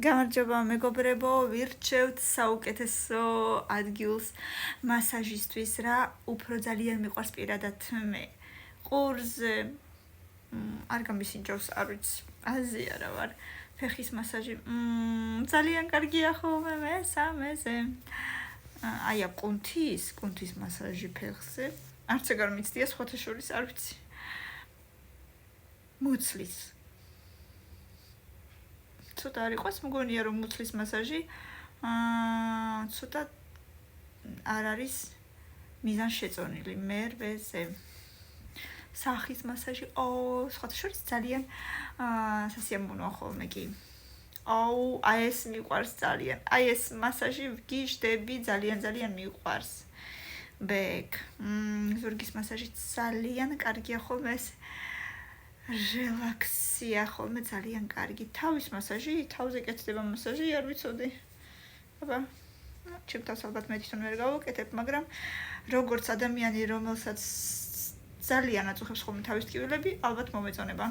გამარჯობა მეგობრებო, ვირჩევთ საუკეთესო ადგილს მასაჟისთვის, რა უფრო ძალიან მიყვარს პირადად მე. ყურზე არ გამისინჯავს, არ ვიცი, აზია რა ვარ. ფეხის მასაჟი ძალიან კარგია ხოლმე მესამეზე. აი კუნთის მასაჟი ფეხზე. არც ეგარ მიცდია სხვათა შორის, არ ვიცი. მუცლის ცოტა არ იყოს, მგონია რომ მუცლის მასაჟი ცოტა არ არის მიზანშეწონილი მერვეზე. სახის მასაჟი, სხვათა შორის ძალიან სასიამოვნოა ხოლმე კი. აი ეს მიყვარს ძალიან. აი ეს მასაჟი ვგიჟდები, ძალიან მიყვარს. ბეკ. ზურგის მასაჟი ძალიან კარგია ხოლმე ეს. რელაქსია ხოლმე ძალიან კარგი. თავის მასაჟი, თავზე კეთდება მასაჟი, არ ვიცოდი. აბა, ჩემ თავს ალბათ მე თვითონ ვერ გავუკეთებ, მაგრამ როგორც ადამიანი, რომელსაც ძალიან აწუხებს ხოლმე თავის ტკივილები, ალბათ მომეწონება.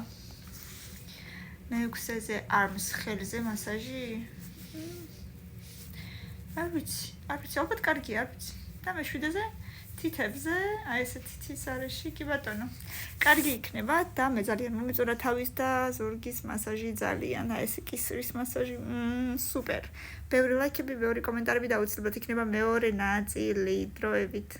მეექვსეზე arms ხელზე მასაჟი. არ ვიცი, ალბათ კარგია, არ ვიცი. და მეშვიდეზე თითებზე, აი ესე თითის არეში, კი ბატონო. კარგი იქნება და მე ძალიან მომეწონა თავის და ზურგის მასაჟი ძალიან, აი ესე კისრის მასაჟი, სუპერ. ბევრი ლაიქები, ბევრი კომენტარები და აუცილებლად იქნება მეორე ნაწილი დროებით.